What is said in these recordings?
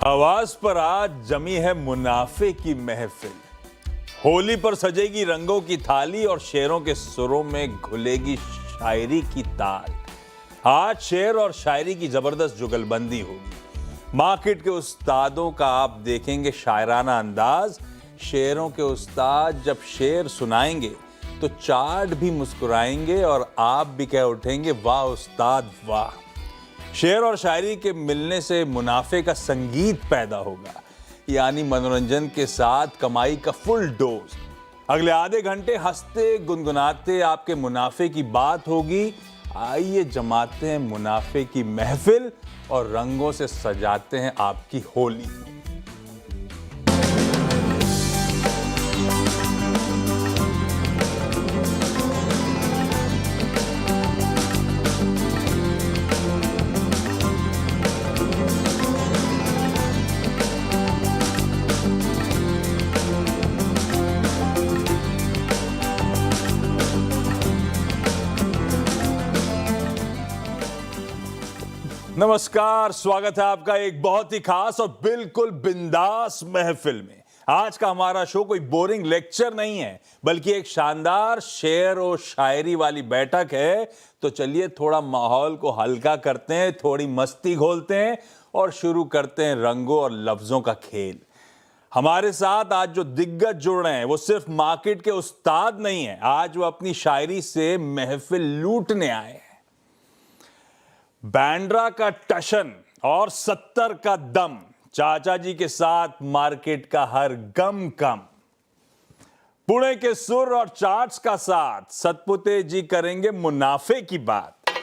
आवाज पर आज जमी है मुनाफे की महफिल। होली पर सजेगी रंगों की थाली और शेरों के सुरों में घुलेगी शायरी की ताल। आज शेर और शायरी की जबरदस्त जुगलबंदी होगी। मार्केट के उस्तादों का आप देखेंगे शायराना अंदाज। शेरों के उस्ताद जब शेर सुनाएंगे तो चार्ट भी मुस्कुराएंगे और आप भी कह उठेंगे, वाह उस्ताद वाह। शेर और शायरी के मिलने से मुनाफे का संगीत पैदा होगा, यानी मनोरंजन के साथ कमाई का फुल डोज। अगले आधे घंटे हंसते गुनगुनाते आपके मुनाफे की बात होगी। आइए जमाते हैं मुनाफे की महफिल और रंगों से सजाते हैं आपकी होली। नमस्कार, स्वागत है आपका एक बहुत ही खास और बिल्कुल बिंदास महफिल में। आज का हमारा शो कोई बोरिंग लेक्चर नहीं है, बल्कि एक शानदार शेर और शायरी वाली बैठक है। तो चलिए थोड़ा माहौल को हल्का करते हैं, थोड़ी मस्ती घोलते हैं और शुरू करते हैं रंगों और लफ्जों का खेल। हमारे साथ आज जो दिग्गज जुड़ रहे हैं वो सिर्फ मार्केट के उस्ताद नहीं है, आज वो अपनी शायरी से महफिल लूटने आए हैं। बैंड्रा का टशन और 70 का दम, चाचा जी के साथ मार्केट का हर गम कम। पुणे के सुर और चार्ट्स का साथ सतपुते जी करेंगे मुनाफे की बात।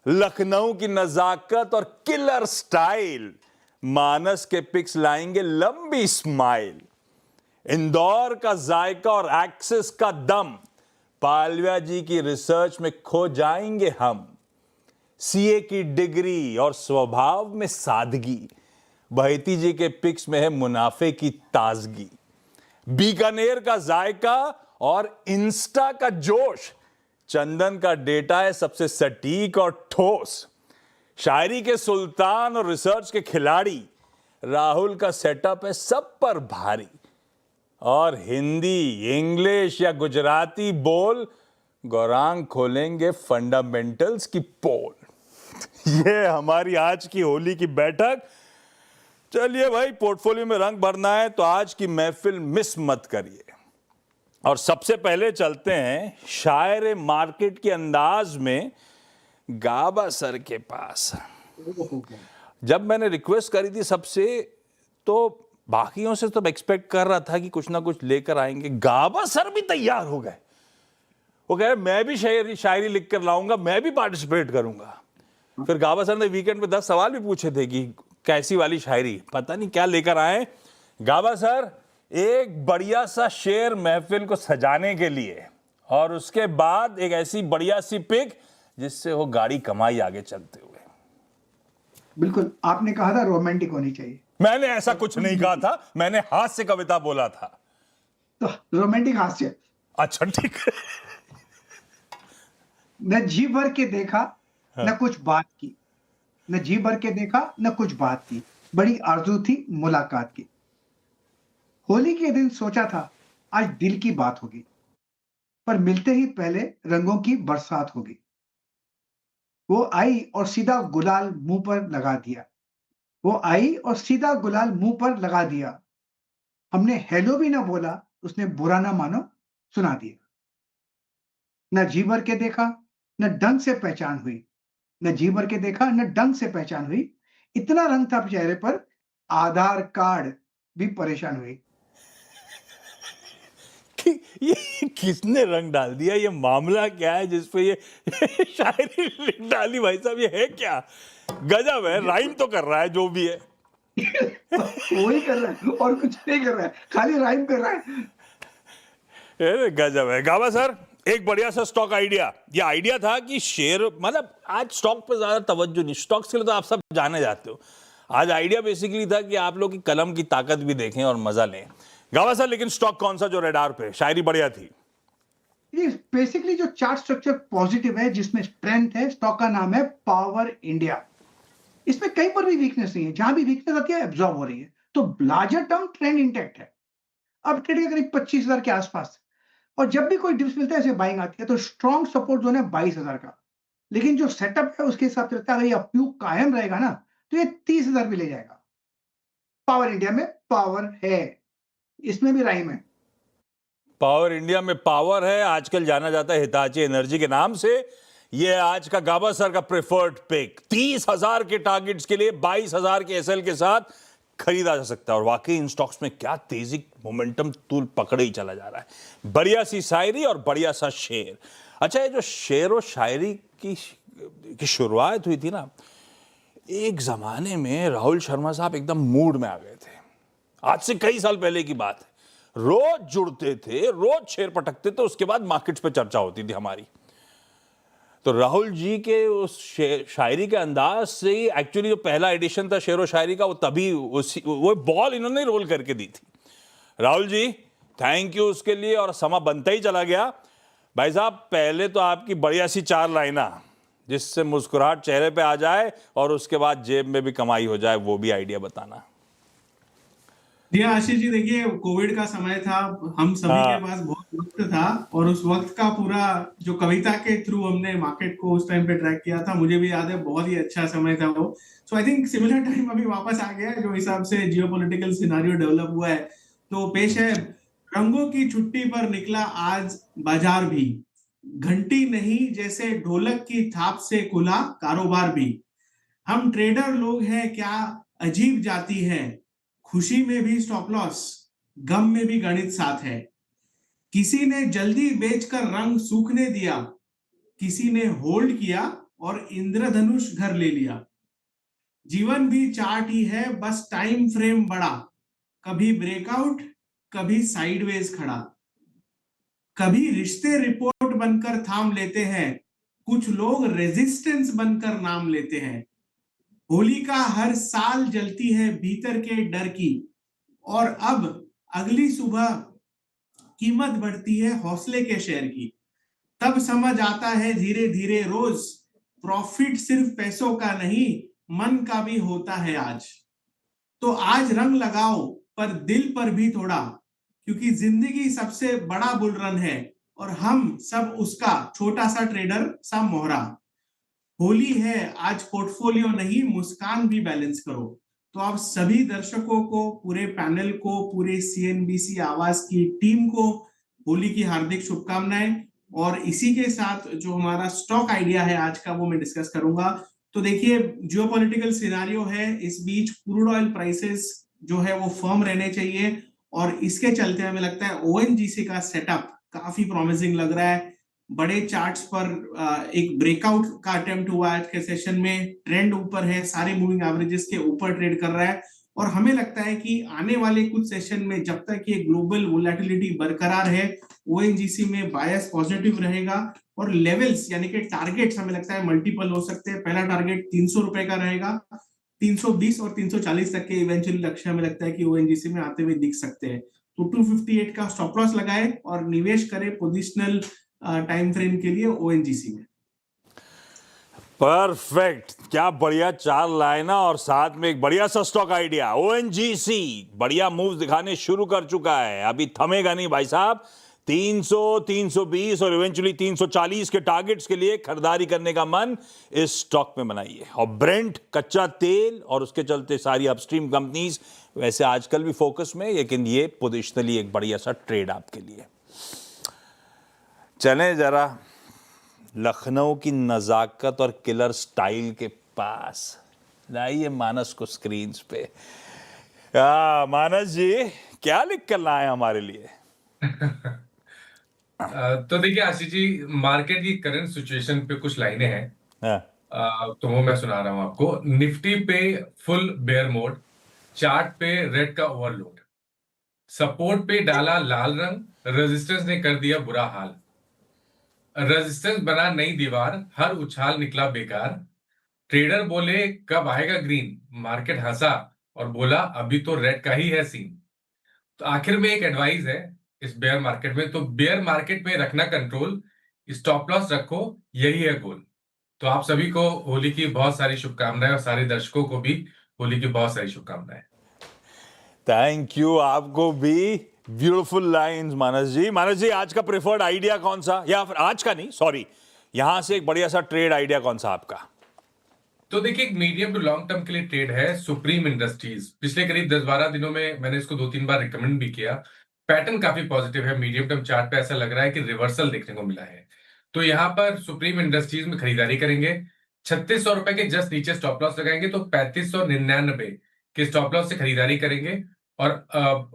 लखनऊ की नजाकत और किलर स्टाइल, मानस के पिक्स लाएंगे लंबी स्माइल। इंदौर का जायका और एक्सेस का दम, पालविया जी की रिसर्च में खो जाएंगे हम। सीए की डिग्री और स्वभाव में सादगी, बहेती जी के पिक्स में है मुनाफे की ताजगी। बीकानेर का जायका और इंस्टा का जोश, चंदन का डेटा है सबसे सटीक और ठोस। शायरी के सुल्तान और रिसर्च के खिलाड़ी, राहुल का सेटअप है सब पर भारी। और हिंदी, इंग्लिश या गुजराती बोल, गौरांग खोलेंगे फंडामेंटल्स की पोल। ये हमारी आज की होली की बैठक। चलिए भाई, पोर्टफोलियो में रंग भरना है तो आज की महफिल मिस मत करिए। और सबसे पहले चलते हैं शायर मार्केट के अंदाज में गाबा सर के पास। जब मैंने रिक्वेस्ट करी थी सबसे, तो बाकियों से तो एक्सपेक्ट कर रहा था कि कुछ ना कुछ लेकर आएंगे। गाबा सर भी तैयार हो गए। वो कह रहे मैं भी शायरी लिख कर लाऊंगा, मैं भी पार्टिसिपेट करूंगा। फिर गाबा सर ने वीकेंड पे 10 सवाल भी पूछे थे कि कैसी वाली शायरी, पता नहीं क्या लेकर आए। गाबा सर, एक बढ़िया सा शेर महफिल को सजाने के लिए, और उसके बाद एक ऐसी बढ़िया सी पिक जिससे हो गाड़ी कमाई आगे चलते हुए। बिल्कुल, आपने कहा था रोमांटिक होनी चाहिए। मैंने ऐसा कुछ नहीं कहा था, मैंने हास्य कविता बोला था। तो रोमांटिक हास्य। अच्छा ठीक है। न जी भर के देखा न कुछ बात की, न जी भर के देखा न कुछ बात की, बड़ी आरजू थी मुलाकात की। होली के दिन सोचा था आज दिल की बात होगी, पर मिलते ही पहले रंगों की बरसात होगी। वो आई और सीधा गुलाल मुंह पर लगा दिया। वो आई और सीधा गुलाल मुंह पर लगा दिया। हमने हेलो भी ना बोला, उसने बुरा ना मानो सुना दिया। न जी भर के देखा न ढंग से पहचान हुई, न जी भर के देखा न ढंग से पहचान हुई। इतना रंग था चेहरे पर, आधार कार्ड भी परेशान हुई। ये किसने रंग डाल दिया? ये मामला क्या है जिसपे ये शायरी लिख डाली? भाई साहब ये है क्या? गजब है, राइम तो कर रहा है जो भी है। वही कर रहा है और कुछ नहीं कर रहा है, खाली राइम कर रहा है। गजब है। गाबा सर, एक बढ़िया सा स्टॉक आइडिया। ये आइडिया था कि शेयर, मतलब आज स्टॉक पे ज्यादा तवज्जो नहीं, स्टॉक्स के लिए तो आप सब जाने जाते हो। आज आइडिया बेसिकली था कि आप लोग की कलम की ताकत भी देखें और मजा लें। गाबा सर, लेकिन स्टॉक कौन सा जो रडार पे? शायरी बढ़िया थी। ये बेसिकली जो चार्ट स्ट्रक्चर पॉजिटिव है, जिसमें स्ट्रेंथ है, स्टॉक का नाम है पावर इंडिया। इसमें कहीं पर भी वीकनेस नहीं है, जहां भी वीकनेस आती है एब्जॉर्ब हो रही है, तो लार्जर टर्म ट्रेंड इंटैक्ट है। अब ट्रेडिंग करीब 25,000 के आसपास, और जब भी कोई डिप्स मिलता है ऐसे बाइंग आती है, तो स्ट्रॉन्ग सपोर्ट जोन है 22,000 का। लेकिन जो सेटअप है उसके हिसाब से लगता है अगर ये अपव्यू कायम रहेगा ना, तो ये 30,000 भी ले जाएगा। पावर इंडिया में पावर है, इसमें भी राइम है। पावर इंडिया में पावर है, आजकल जाना जाता है हिताची एनर्जी के नाम से। ये आज का गावस्कर का प्रेफर्ड पिक 30,000 के टारगेट्स के लिए 22,000 के एसएल के साथ खरीदा जा सकता है। और वाकई इन स्टॉक्स में क्या तेजी, मोमेंटम तूल पकड़े ही चला जा रहा है। बढ़िया सी शायरी और बढ़िया सा शेर। अच्छा, ये जो शेर और शायरी की शुरुआत हुई थी ना, एक जमाने में राहुल शर्मा साहब एकदम मूड में आ गए थे। आज से कई साल पहले की बात है। रोज जुड़ते थे, रोज शेर पटकते थे, उसके बाद मार्केट्स पे चर्चा होती थी हमारी। तो राहुल जी के उस शायरी के अंदाज से ही एक्चुअली जो पहला एडिशन था शेर व शायरी का, वो तभी वो बॉल इन्होंने रोल करके दी थी। राहुल जी, थैंक यू उसके लिए। और समा बनता ही चला गया। भाई साहब, पहले तो आपकी बढ़िया सी 4 लाइना जिससे मुस्कुराहट चेहरे पे आ जाए और उसके बाद जेब में भी कमाई हो जाए, वो भी आइडिया बताना। जी आशीष जी, देखिए कोविड का समय था, हम सभी के पास बहुत वक्त था, और उस वक्त का पूरा जो कविता के थ्रू हमने मार्केट को उस टाइम पे ट्रैक किया था, मुझे भी याद है, बहुत ही अच्छा समय था वो। सो आई थिंक सिमिलर टाइम अभी वापस आ गया है, जो हिसाब से जियोपॉलिटिकल सिनेरियो डेवलप हुआ है। तो पेश है, रंगों की छुट्टी पर निकला आज बाजार भी, घंटी नहीं जैसे ढोलक की थाप से खुला कारोबार भी। हम ट्रेडर लोग हैं क्या अजीब जाती है, खुशी में भी स्टॉप लॉस, गम में भी गणित साथ है। किसी ने जल्दी बेचकर रंग सूखने दिया, किसी ने होल्ड किया और इंद्रधनुष घर ले लिया। जीवन भी चार्ट ही है, बस टाइम फ्रेम बड़ा, कभी ब्रेकआउट, कभी साइडवेज खड़ा। कभी रिश्ते रिपोर्ट बनकर थाम लेते हैं, कुछ लोग रेजिस्टेंस बनकर नाम लेते हैं। होलिका हर साल जलती है भीतर के डर की, और अब अगली सुबह कीमत बढ़ती है हौसले के शेयर की। तब समझ आता है धीरे धीरे रोज, प्रॉफिट सिर्फ पैसों का नहीं, मन का भी होता है आज। तो आज रंग लगाओ पर दिल पर भी थोड़ा, क्योंकि जिंदगी सबसे बड़ा बुल रन है, और हम सब उसका छोटा सा ट्रेडर सा मोहरा। होली है आज, पोर्टफोलियो नहीं मुस्कान भी बैलेंस करो। तो आप सभी दर्शकों को, पूरे पैनल को, पूरे सीएनबीसी आवाज की टीम को होली की हार्दिक शुभकामनाएं। और इसी के साथ जो हमारा स्टॉक आइडिया है आज का, वो मैं डिस्कस करूंगा। तो देखिए, जियोपॉलिटिकल सिनेरियो है, इस बीच क्रूड ऑयल प्राइसेस जो है वो फर्म रहने चाहिए, और इसके चलते हमें लगता है ओएनजीसी का सेटअप काफी प्रॉमिसिंग लग रहा है। बड़े चार्ट्स पर एक ब्रेकआउट का अटेम्प्ट हुआ आज के सेशन में, ट्रेंड ऊपर है, सारे मूविंग एवरेजेस के ऊपर ट्रेड कर रहा है। और हमें लगता है कि आने वाले कुछ सेशन में जब तक ये ग्लोबल वोलेटिलिटी बरकरार है, ओएनजीसी में बायस पॉजिटिव रहेगा। और लेवल्स यानी कि टारगेट्स हमें लगता है मल्टीपल हो सकते हैं। पहला टारगेट 300 रुपए का रहेगा, 320 और 340 तक के इवेंचुअली लक्ष्य हमें लगता है कि ओएनजीसी में आते हुए दिख सकते हैं। तो 258 का स्टॉप लॉस लगाए और निवेश करें पोजिशनल टाइम फ्रेम के लिए ओएनजीसी में। परफेक्ट, क्या बढ़िया 4 लाइना और साथ में एक बढ़िया सा स्टॉक आइडिया। ओएनजीसी बढ़िया मूव्स दिखाने शुरू कर चुका है, अभी थमेगा नहीं भाई साहब। 300, 320 और इवेंचुअली 340 के टारगेट्स के लिए खरीदारी करने का मन इस स्टॉक में बनाइए। और ब्रेंट कच्चा तेल और उसके चलते सारी अपस्ट्रीम कंपनीज वैसे आजकल भी फोकस में, लेकिन ये पोजिशनली एक बढ़िया सा ट्रेड आपके लिए। चलें जरा लखनऊ की नजाकत और किलर स्टाइल के पास, लाइए मानस को स्क्रीन पे। मानस जी, क्या लिख कर लाए हमारे लिए? तो देखिए आशीष जी, मार्केट की करंट सिचुएशन पे कुछ लाइनें हैं। तो वो मैं सुना रहा हूं आपको। निफ्टी पे फुल बेयर मोड, चार्ट पे रेड का ओवरलोड, सपोर्ट पे डाला लाल रंग, रेजिस्टेंस ने कर दिया बुरा हाल। रेजिस्टेंस बना नई दीवार, हर उछाल निकला बेकार। ट्रेडर बोले कब आएगा ग्रीन, मार्केट हंसा और बोला अभी तो रेड का ही है सीन। तो आखिर में एक एडवाइस है इस बेयर मार्केट में, तो बेयर मार्केट में रखना कंट्रोल, स्टॉप लॉस रखो, यही है गोल। तो आप सभी को होली की बहुत सारी शुभकामनाएं और सारे दर्शकों को भी होली की बहुत सारी शुभकामनाएं। थैंक यू, आपको भी। ब्यूटीफुल लाइंस मानस जी। मानस जी, आज का प्रेफर्ड आइडिया कौन सा, या फिर आज का नहीं, सॉरी, यहां से एक बढ़िया सा ट्रेड आइडिया कौन सा आपका? तो देखिए, एक मीडियम टू लॉन्ग टर्म के लिए ट्रेड है सुप्रीम इंडस्ट्रीज। पिछले करीब 10-12 दिनों में मैंने इसको 2-3 बार रिकमेंड भी किया। पैटर्न काफी पॉजिटिव है। मीडियम टर्म चार्ट पे ऐसा लग रहा है कि रिवर्सल देखने को मिला है। तो यहाँ पर सुप्रीम इंडस्ट्रीज में खरीदारी करेंगे। 3600 रुपए के जस्ट नीचे स्टॉप लॉस लगाएंगे, तो 3599 के स्टॉप लॉस से खरीदारी करेंगे और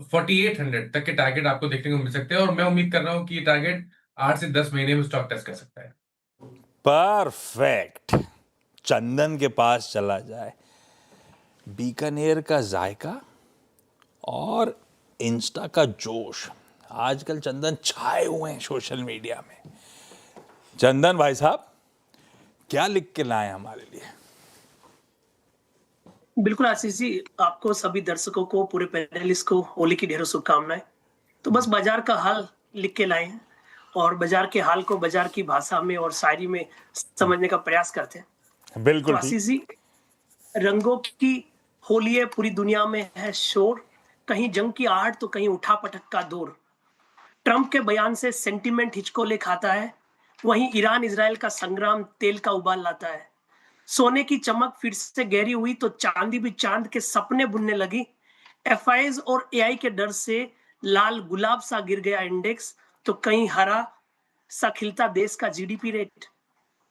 4800 तक के टारगेट आपको देखने को मिल सकते हैं। और मैं उम्मीद कर रहा हूं कि ये टारगेट 8 से 10 महीने में स्टॉक टेस्ट कर सकता है। परफेक्ट। चंदन के पास चला जाए। बीकानेर का जायका और इंस्टा का जोश। आजकल चंदन छाए हुए हैं सोशल मीडिया में। चंदन भाई साहब, क्या लिख के लाए हमारे लिए? बिल्कुल आशीष जी, आपको सभी दर्शकों को, पूरे पैनलिस्ट को होली की ढेरों शुभकामनाएं। तो बस बाजार का हाल लिख के लाए हैं और बाजार के हाल को बाजार की भाषा में और शायरी में समझने का प्रयास करते हैं। बिल्कुल तो आशीष जी, रंगों की होली है, पूरी दुनिया में है शोर, कहीं जंग की आहट तो कहीं उठा पटक का दौर। ट्रंप के बयान से सेंटीमेंट हिचकोले खाता है, वहीं ईरान इजराइल का संग्राम तेल का उबाल लाता है। सोने की चमक फिर से गहरी हुई तो चांदी भी चांद के सपने बुनने लगी। एफआईज और एआई के डर से लाल गुलाब सा गिर गया इंडेक्स, तो कहीं हरा सा खिलता देश का जीडीपी रेट।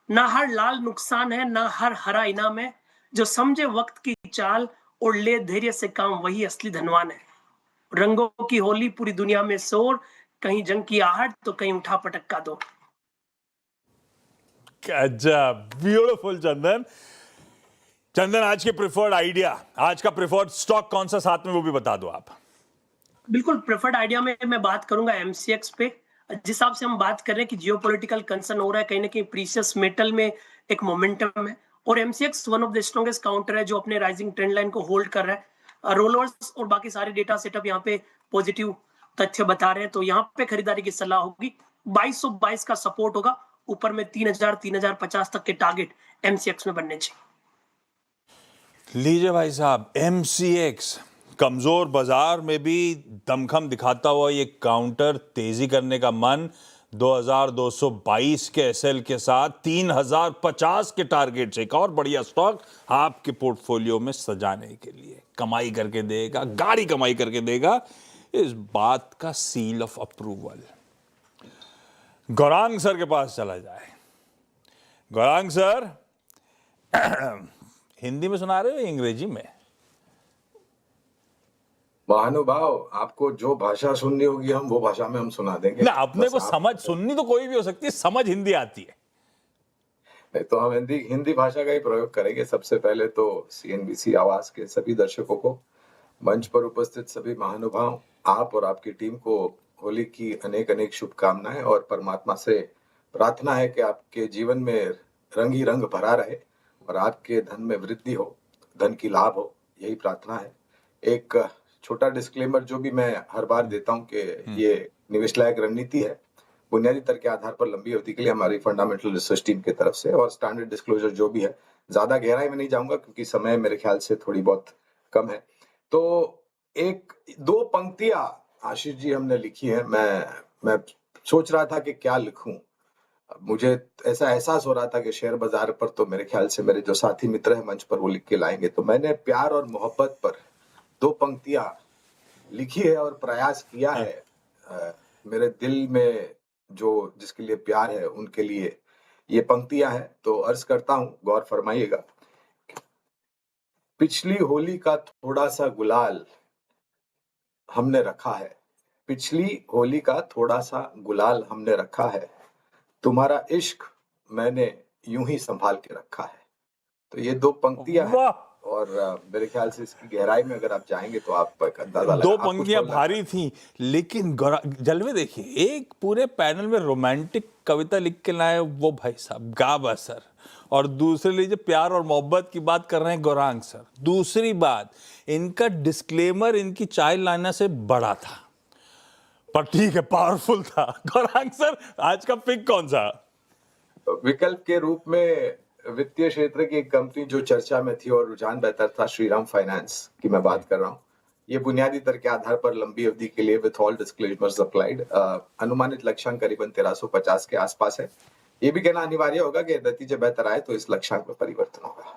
ना हर लाल नुकसान है, ना हर हरा इनाम है, जो समझे वक्त की चाल और ले धैर्य से काम वही असली धनवान है। रंगों की होली, पूरी दुनिया में शोर, कहीं जंग की आहट तो कहीं उठा पटक का दौर। गजब, ब्यूटीफुल चंदन। चंदन, आज के प्रेफर्ड आइडिया, आज का प्रेफर्ड स्टॉक कौन सा, साथ में वो भी बता दो आप। बिल्कुल, प्रेफर्ड आइडिया में मैं बात करूंगा एमसीएक्स पे। जिस हिसाब से हम बात कर रहे हैं कि जियोपॉलिटिकल कंसर्न हो रहा है, कहीं ना कहीं प्रीशियस मेटल में एक मोमेंटम है और MCX one of the strongest counter है जो अपने राइजिंग ट्रेंड लाइन को होल्ड कर रहा है। रोलर्स और बाकी सारे डेटा सेटअप यहाँ पे पॉजिटिव तथ्य बता रहे हैं, तो यहाँ पे खरीदारी की सलाह होगी। 2222 का सपोर्ट होगा, ऊपर में 3000 3050 तक के टारगेट एमसीएक्स में बनने चाहिए। लीजिए भाई साहब, एमसीएक्स कमजोर बाजार में भी दमखम दिखाता हुआ ये काउंटर, तेजी करने का मन 2222 के एसएल के साथ 3050 के टारगेट से। एक और बढ़िया स्टॉक आपके पोर्टफोलियो में सजाने के लिए, कमाई करके देगा, गाड़ी कमाई करके देगा, इस बात का seal of approval. Gaurang sir के पास चला जाए। गौरांग सर, हिंदी में सुना रहे हो या अंग्रेजी में? महानुभाव, आपको जो भाषा सुननी होगी हम वो भाषा में हम सुना देंगे। ना, अपने को समझ सुननी तो कोई भी हो सकती है, समझ हिंदी आती है। नहीं तो हम हिंदी भाषा का ही प्रयोग करेंगे। सबसे पहले तो सीएनबीसी आवाज के सभी दर्शकों को, मंच पर उपस्थित सभी महानुभाव, आप और आपकी टीम को होली की अनेक अनेक शुभकामनाएं और परमात्मा से प्रार्थना है कि आपके जीवन में रंग ही रंग भरा रहे और आपके धन में वृद्धि हो, धन की लाभ हो, यही प्रार्थना है। एक छोटा डिस्क्लेमर जो भी मैं हर बार देता हूं कि ये निवेश लायक रणनीति है, बुनियादी तर्क के आधार पर लंबी अवधि के लिए हमारी फंडामेंटल रिसर्च टीम की तरफ से, और स्टैंडर्ड डिस्क्लोजर जो भी है, ज्यादा गहराई में नहीं जाऊंगा क्योंकि समय मेरे ख्याल से थोड़ी बहुत कम है। तो एक दो पंक्तियां आशीष जी हमने लिखी है। मैं सोच रहा था कि क्या लिखूं। मुझे ऐसा एहसास हो रहा था कि शेयर बाजार पर तो मेरे ख्याल से मेरे जो साथी मित्र हैं मंच पर वो लिख के लाएंगे, तो मैंने प्यार और मोहब्बत पर दो पंक्तियां लिखी है और प्रयास किया है। मेरे दिल में जो जिसके लिए प्यार है उनके लिए ये पंक्तियां हैं, तो अर्ज करता हूं, गौर फरमाइएगा। पिछली होली का थोड़ा सा गुलाल हमने रखा है, पिछली होली का थोड़ा सा गुलाल हमने रखा है, तुम्हारा इश्क मैंने यूं ही संभाल के रखा है। तो ये दो पंक्तियां हैं और मेरे ख्याल से इसकी गहराई में अगर आप जाएंगे तो आप अंदाजा लगा। दो पंक्तियां भारी थी, लेकिन जलवे देखिए, एक पूरे पैनल में रोमांटिक कविता लिख के लाए वो भाई साहब गाबा सर, और दूसरे लीजिए प्यार और मोहब्बत की बात कर रहे हैं गौरांग सर। दूसरी बात, इनका डिस्क्लेमर इनकी चाय लाना से बड़ा था, पर ठीक है, पावरफुल था। गौरांग सर, आज का पिक कौन सा? विकल्प के रूप में वित्तीय क्षेत्र की एक कंपनी जो चर्चा में थी और रुझान बेहतर था, श्रीराम फाइनेंस की मैं बात कर रहा हूँ। ये बुनियादी दर के आधार पर लंबी अवधि के लिए विथ ऑल डिस्क्लेजर्स अप्लाइड अनुमानित लक्ष्यांक करीबन 1350 के आसपास है। ये भी कहना अनिवार्य होगा कि नतीजे बेहतर आए तो इस लक्ष्यांक में परिवर्तन होगा।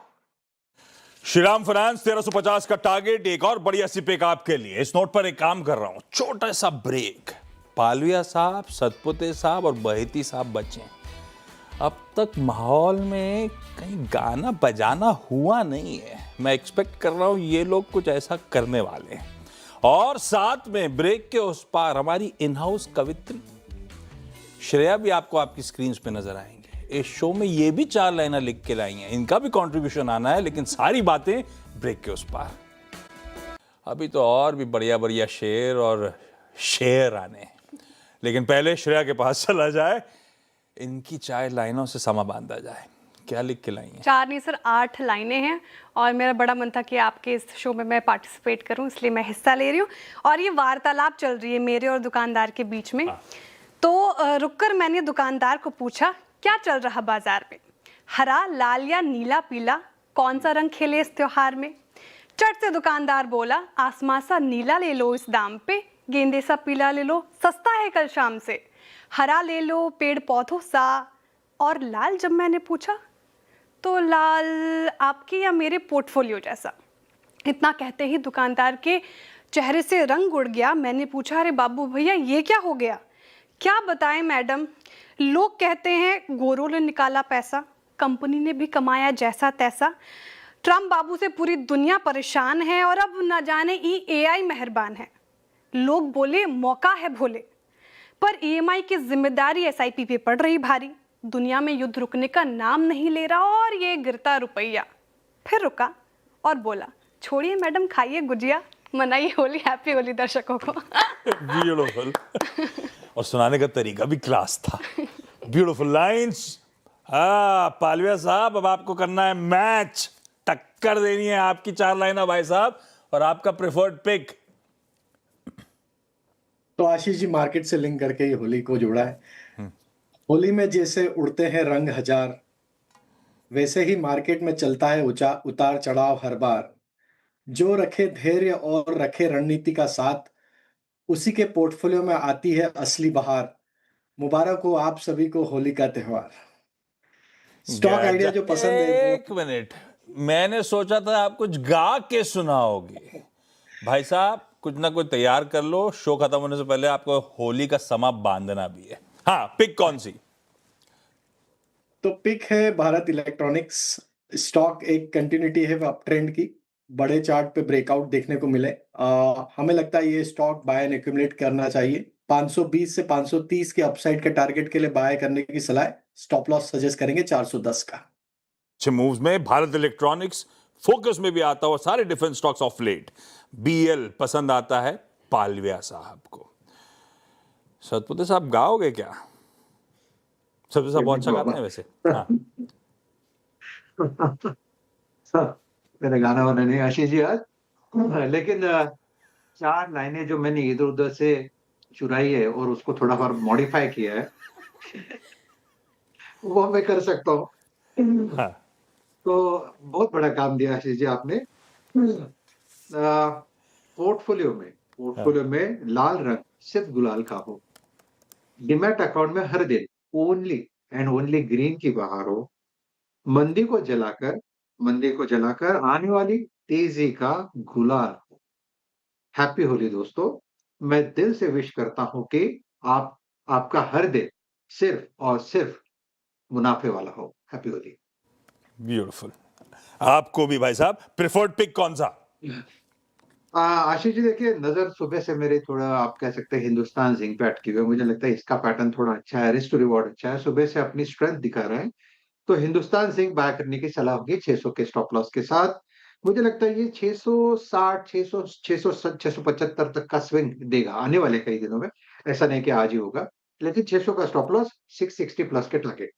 श्रीराम फाइनेंस 1350 का टारगेट। एक और बढ़िया सी पिक आपके लिए। इस नोट पर एक काम कर रहा हूं, छोटा सा ब्रेक। पालविया साहब, सतपुते साहब और बहेती साहब बचे। अब तक माहौल में कहीं गाना बजाना हुआ नहीं है। मैं एक्सपेक्ट कर रहा हूं ये लोग कुछ ऐसा करने वाले हैं। और साथ में ब्रेक के उस पार हमारी इन हाउस कवित्री श्रेया भी आपको आपकी स्क्रीन पे नजर आएंगे। इस शो में ये भी 4 लाइनें लिख के लाई हैं, इनका भी कंट्रीब्यूशन आना है, लेकिन सारी बातें ब्रेक के उस पार। अभी तो और भी बढ़िया बढ़िया शेर और शेर आने हैं, लेकिन पहले श्रेया के पास चला जाए, इनकी 4 लाइनों से समा बांधा जाए। क्या लिख के लाई हैं? 4 नहीं सर 8 लाइनें हैं और मेरा बड़ा मन था कि आपके इस शो में मैं पार्टिसिपेट करूं, इसलिए मैं हिस्सा ले रही हूं। और ये वार्तालाप चल रही है मेरे और दुकानदार के बीच में। तो रुककर मैंने दुकानदार को पूछा, क्या चल रहा बाजार में? हरा, लाल या नीला, पीला, कौन सा रंग खेले इस त्योहार में? चट से दुकानदार बोला, आसमां सा नीला ले लो इस दाम पे, गेंदे सा पीला ले लो, सस्ता है कल शाम से, हरा ले लो पेड़ पौधों सा। और लाल जब मैंने पूछा तो लाल आपके या मेरे पोर्टफोलियो जैसा। इतना कहते ही दुकानदार के चेहरे से रंग उड़ गया। मैंने पूछा, अरे बाबू भैया ये क्या हो गया? क्या बताएं मैडम, लोग कहते हैं गोरों ने निकाला पैसा, कंपनी ने भी कमाया जैसा तैसा, ट्रम्प बाबू से पूरी दुनिया परेशान है और अब न जाने AI मेहरबान है। लोग बोले मौका है भोले, पर EMI की जिम्मेदारी SIP पे पड़ रही भारी। दुनिया में युद्ध रुकने का नाम नहीं ले रहा और ये गिरता रुपया। फिर रुका और बोला, छोड़िए मैडम, खाइए गुजिया, मनाइए होली, हैप्पी होली दर्शकों को। ब्यूटीफुल। और सुनाने का तरीका भी क्लास था। Beautiful lines. पालविया साहब, अब आपको करना है मैच, टक्कर देनी है। आपकी 4 लाइनें भाई साहब, और आपका प्रेफर्ड पिक। तो आशीष जी मार्केट से लिंक करके ही होली को जोड़ा है। होली में जैसे उड़ते हैं रंग हजार, वैसे ही मार्केट में चलता है उतार चढ़ाव हर बार। जो रखे धैर्य और रखे रणनीति का साथ, उसी के पोर्टफोलियो में आती है असली बहार। मुबारक हो आप सभी को होली का त्योहार। स्टॉक आइडिया जो पसंद है। एक मिनट, मैंने सोचा था आप कुछ गा के सुनाओगे। भाई साहब कुछ ना कुछ तैयार कर लो, शो खत्म होने से पहले आपको होली का समा बांधना भी है। हाँ, पिक कौन सी? तो पिक है भारत इलेक्ट्रॉनिक्स। स्टॉक एक कंटिन्यूटी है अप ट्रेंड की, बड़े चार्ट पे ब्रेकआउट देखने को मिले। हमें लगता है ये स्टॉक बाय एंड एक्यूमुलेट करना चाहिए। 520 से 530 के अपसाइड के टारगेट के लिए बाय करने की सलाह। स्टॉप लॉस सजेस्ट करेंगे 410 का। अच्छे मूव्स में भारत इलेक्ट्रॉनिक्स फोकस में भी आता है और सारे different stocks of late. BL पसंद आता है पालविया साहब को। सतपुते साहब गाओगे क्या? सबसे साहब बहुत अच्छा गाते हैं वैसे। हाँ। मेरा गाना वाना नहीं आशीष जी आज, लेकिन 4 लाइनें जो मैंने इधर उधर से चुराई है और उसको थोड़ा और मॉडिफाई किया है वो मैं कर सकता हूँ। हाँ। तो बहुत बड़ा काम दिया आशीष जी आपने। पोर्टफोलियो में लाल रंग सिर्फ गुलाल का हो, डिमैट अकाउंट में हर दिन ओनली एंड ओनली ग्रीन की बहार हो, मंदी को जलाकर आने वाली तेजी का गुलाल हो। हैप्पी होली दोस्तों। मैं दिल से विश करता हूं कि आपका हर दिन सिर्फ और सिर्फ मुनाफे वाला हो। हैप्पी होली। ब्यूटीफुल। आपको भी भाई साहब। प्रेफर्ड पिक कौन सा? आशीष जी देखिए, नजर सुबह से मेरे थोड़ा आप कह सकते हैं हिंदुस्तान जिंक पे अटकी हुई है। मुझे लगता है इसका पैटर्न थोड़ा अच्छा है, रिस्क टू रिवॉर्ड अच्छा है, सुबह से अपनी स्ट्रेंथ दिखा रहे हैं। तो हिंदुस्तान जिंक बाय करने की सलाह होगी 600 के स्टॉप लॉस के साथ। मुझे लगता है ये 660, 600, 675 तक का स्विंग देगा आने वाले कई दिनों में। ऐसा नहीं कि आज ही होगा, लेकिन 600 का स्टॉप लॉस, 660 प्लस के टारगेट।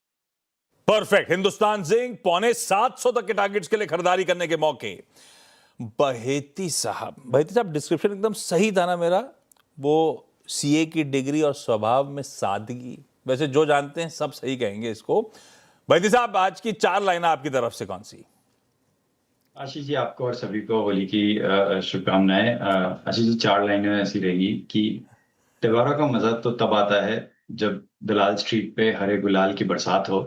परफेक्ट। हिंदुस्तान जिंक 625 तक के टारगेट्स के लिए खरीदारी करने के मौके। बहेती साहब डिस्क्रिप्शन एकदम सही था ना मेरा? वो CA की डिग्री और स्वभाव में सादगी, वैसे जो जानते हैं सब सही कहेंगे इसको। बैदी साहब, आज की 4 लाइनें आपकी तरफ से कौन सी? आशीष जी, आपको और सभी को होली की शुभकामनाएं। आशीष जी, 4 लाइनें ऐसी रहेगी कि त्योहारों का मजा तो तब आता है जब दलाल स्ट्रीट पे हरे गुलाल की बरसात हो।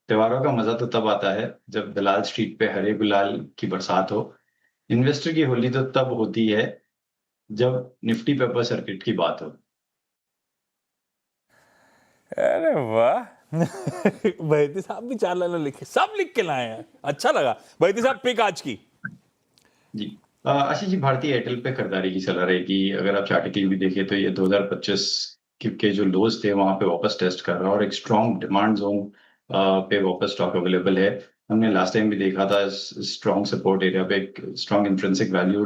त्योहारों का मजा तो तब आता है जब दलाल स्ट्रीट पे हरे गुलाल की बरसात हो। इन्वेस्टर की होली तो तब होती है जब निफ्टी पेपर सर्किट की बात हो। अरे वाह बैदी साहब भी 4 लाइनें लिखे, सब लिख के लाए हैं, अच्छा लगा। बैदी साहब, पिक आज की। जी आशीष जी, भारतीय एयरटेल पे खरीदारी की सलाह रहेगी। अगर आप चार्ट भी देखिए तो ये 2025 के जो लोज थे वहां पे वापस टेस्ट कर रहा है और एक स्ट्रॉन्ग डिमांड जोन पे वापस स्टॉक अवेलेबल है। हमने लास्ट टाइम भी देखा था, स्ट्रॉन्ग सपोर्ट एरिया पे एक स्ट्रॉन्ग इंट्रिंसिक वैल्यू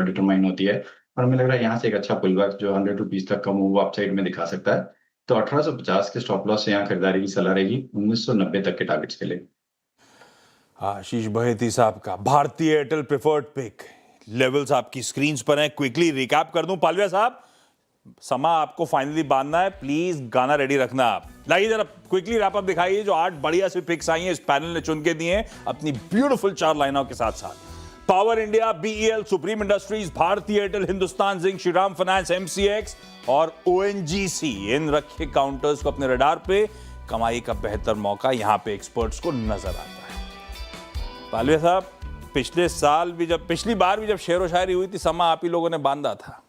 डिटरमाइन होती है और हमें लग रहा है यहाँ से एक अच्छा पुलबैक जो 100 रुपीज तक का मूव अपसाइड में दिखा सकता है। तो 1850 के स्टॉप लॉस से यहाँ खरीदारी की सलाह रहेगी, 1990 तक के टारगेट्स के लिए। आशीष बहेती साहब का भारतीय एयरटेल प्रेफर्ड पिक, लेवल्स आपकी स्क्रीन पर हैं। क्विकली रिकैप कर दूं, पालविया साहब, समा आपको फाइनली बांधना है, प्लीज गाना रेडी रखना। आप लाइए जरा क्विकली रैप अप दिखाइए जो 8 बढ़िया से पिक्स आई हैं, इस पैनल ने चुन के दिए हैं अपनी ब्यूटीफुल 4 लाइनों के साथ साथ। Power India, BEL, Supreme Industries, Bharti Airtel, Hindustan Zinc, Shriram Finance, MCX और ओएनजीसी, इन रखे काउंटर्स को अपने रडार पे। कमाई का बेहतर मौका यहां पे एक्सपर्ट्स को नजर आता है। पालविया साहब, पिछली बार भी जब शेरो शायरी हुई थी, समा आप ही लोगों ने बांधा था।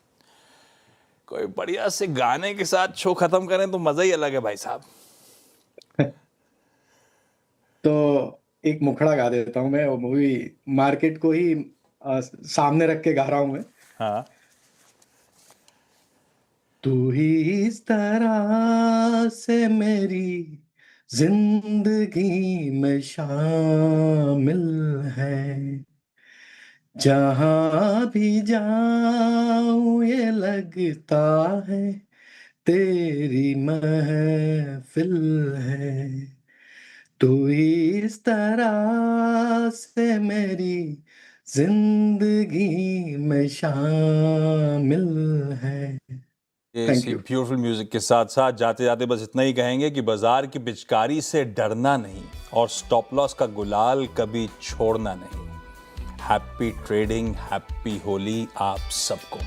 कोई बढ़िया से गाने के साथ शो खत्म करें तो मजा ही अलग है भाई साहब। तो एक मुखड़ा गा देता हूं मैं, वो मूवी मार्केट को ही सामने रख के गा रहा हूं मैं। हाँ। तू ही इस तरह से मेरी जिंदगी में शामिल है, जहां भी जाऊं ये लगता है तेरी महफिल है। तू ही इस तरह से मेरी जिंदगी में शामिल है। इसी ब्यूटीफुल म्यूजिक के साथ साथ जाते जाते बस इतना ही कहेंगे कि बाजार की पिचकारी से डरना नहीं और स्टॉप लॉस का गुलाल कभी छोड़ना नहीं। हैप्पी ट्रेडिंग, हैप्पी होली आप सबको।